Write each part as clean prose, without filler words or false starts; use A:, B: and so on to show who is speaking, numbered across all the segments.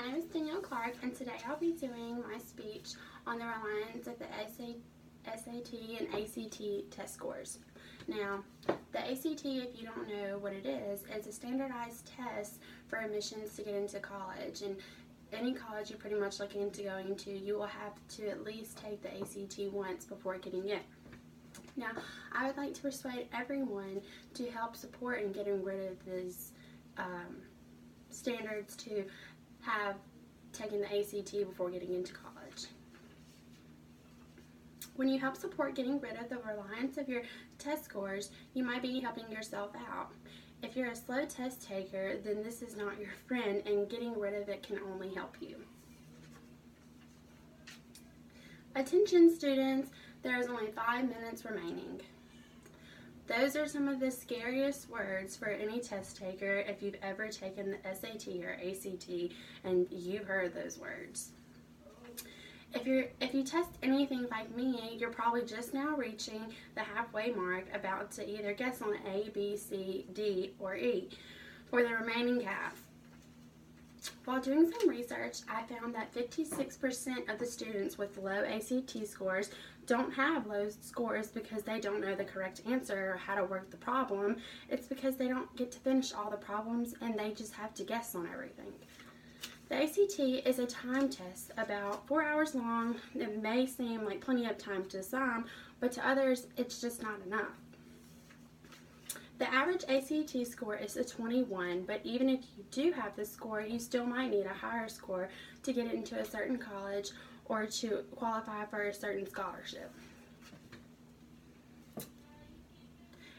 A: My name is Danielle Clark, and today I'll be doing my speech on the reliance of the SAT and ACT test scores. Now, the ACT, if you don't know what it is a standardized test for admissions to get into college. And any college you're pretty much looking into going to, you will have to at least take the ACT once before getting in. Now, I would like to persuade everyone to help support in getting rid of these standards to have taken the ACT before getting into college. When you help support getting rid of the reliance of your test scores, you might be helping yourself out. If you're a slow test taker, then this is not your friend, and getting rid of it can only help you. Attention students, there is only 5 minutes remaining. Those are some of the scariest words for any test taker if you've ever taken the SAT or ACT and you've heard those words. If you test anything like me, you're probably just now reaching the halfway mark, about to either guess on A, B, C, D, or E for the remaining half. While doing some research, I found that 56% of the students with low ACT scores don't have low scores because they don't know the correct answer or how to work the problem. It's because they don't get to finish all the problems and they just have to guess on everything. The ACT is a time test about 4 hours long. It may seem like plenty of time to some, but to others, it's just not enough. The average ACT score is a 21, but even if you do have this score, you still might need a higher score to get into a certain college or to qualify for a certain scholarship.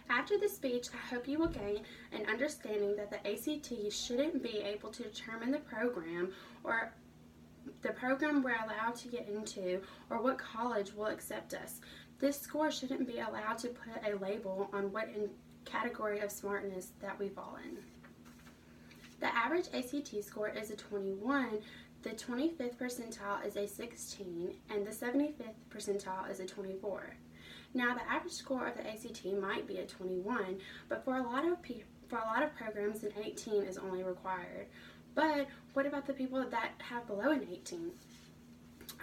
A: After the speech, I hope you will gain an understanding that the ACT shouldn't be able to determine the program or the program we're allowed to get into or what college will accept us. This score shouldn't be allowed to put a label on what category of smartness that we fall in. The average ACT score is a 21, the 25th percentile is a 16, and the 75th percentile is a 24. Now, the average score of the ACT might be a 21, but for a lot of programs, an 18 is only required. But what about the people that have below an 18?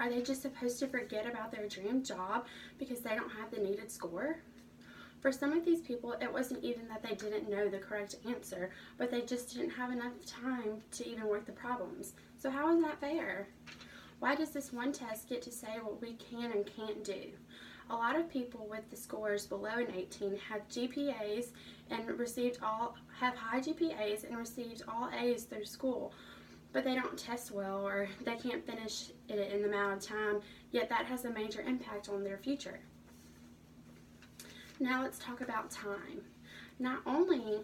A: Are they just supposed to forget about their dream job because they don't have the needed score? For some of these people, it wasn't even that they didn't know the correct answer, but they just didn't have enough time to even work the problems. So how is that fair? Why does this one test get to say what we can and can't do? A lot of people with the scores below an 18 have GPAs and have high GPAs and received all A's through school, but they don't test well or they can't finish it in the amount of time, yet that has a major impact on their future. Now let's talk about time. Not only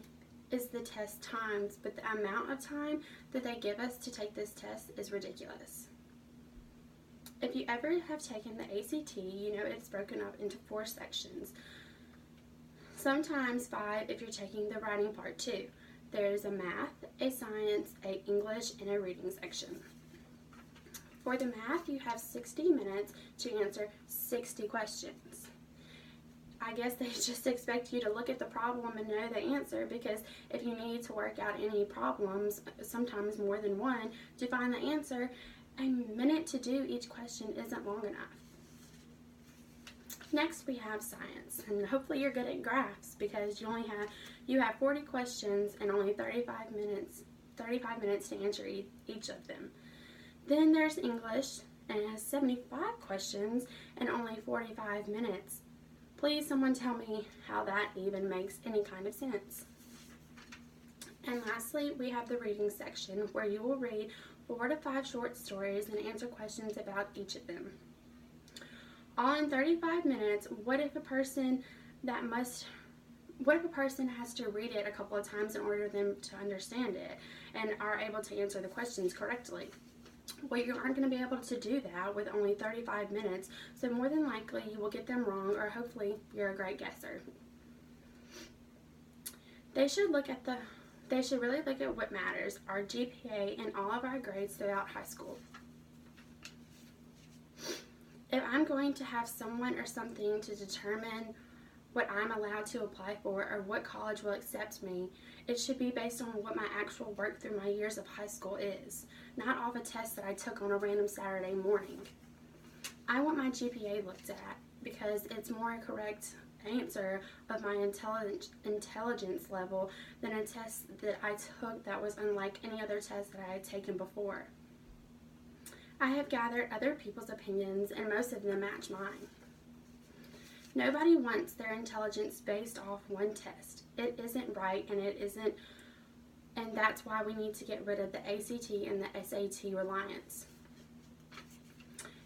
A: is the test timed, but the amount of time that they give us to take this test is ridiculous. If you ever have taken the ACT, you know it's broken up into 4 sections. Sometimes 5 if you're taking the writing part too. There's a math, a science, a English, and a reading section. For the math, you have 60 minutes to answer 60 questions. I guess they just expect you to look at the problem and know the answer, because if you need to work out any problems, sometimes more than one, to find the answer, a minute to do each question isn't long enough. Next, we have science, and hopefully you're good at graphs because you have 40 questions and only 35 minutes to answer each of them. Then there's English, and it has 75 questions and only 45 minutes. Please, someone tell me how that even makes any kind of sense. And lastly, we have the reading section, where you will read 4 to 5 short stories and answer questions about each of them. All in 35 minutes. What if a person has to read it a couple of times in order for them to understand it and are able to answer the questions correctly? Well, you aren't going to be able to do that with only 35 minutes, so more than likely you will get them wrong, or hopefully you're a great guesser. They should really look at what matters, our GPA and all of our grades throughout high school. If I'm going to have someone or something to determine what I'm allowed to apply for or what college will accept me. It should be based on what my actual work through my years of high school is, not off a test that I took on a random Saturday morning. I want my GPA looked at because it's more a correct answer of my intelligence level than a test that I took that was unlike any other test that I had taken before. I have gathered other people's opinions and most of them match mine. Nobody wants their intelligence based off one test. It isn't right and that's why we need to get rid of the ACT and the SAT reliance.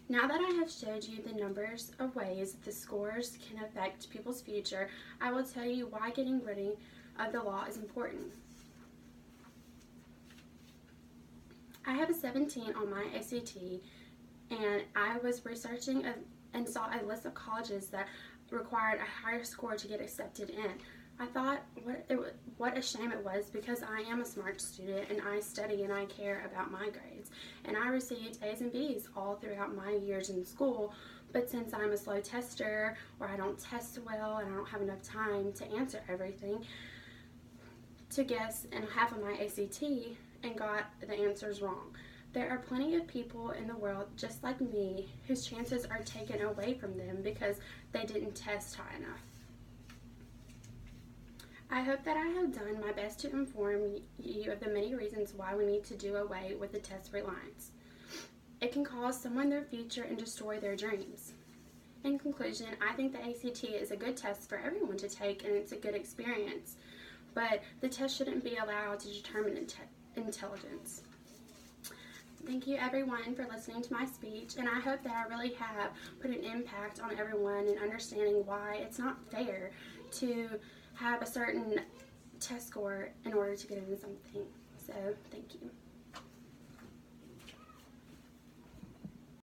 A: Now that I have showed you the numbers of ways that the scores can affect people's future, I will tell you why getting rid of the law is important. I have a 17 on my ACT, and I was researching and saw a list of colleges that required a higher score to get accepted in. I thought what a shame it was, because I am a smart student and I study and I care about my grades, and I received A's and B's all throughout my years in school, but since I'm a slow tester or I don't test well and I don't have enough time to answer everything, to guess in half of my ACT and got the answers wrong. There are plenty of people in the world just like me whose chances are taken away from them because they didn't test high enough. I hope that I have done my best to inform you of the many reasons why we need to do away with the test reliance. It can cost someone their future and destroy their dreams. In conclusion, I think the ACT is a good test for everyone to take and it's a good experience, but the test shouldn't be allowed to determine intelligence. Thank you everyone for listening to my speech, and I hope that I really have put an impact on everyone in understanding why it's not fair to have a certain test score in order to get into something. So, thank you.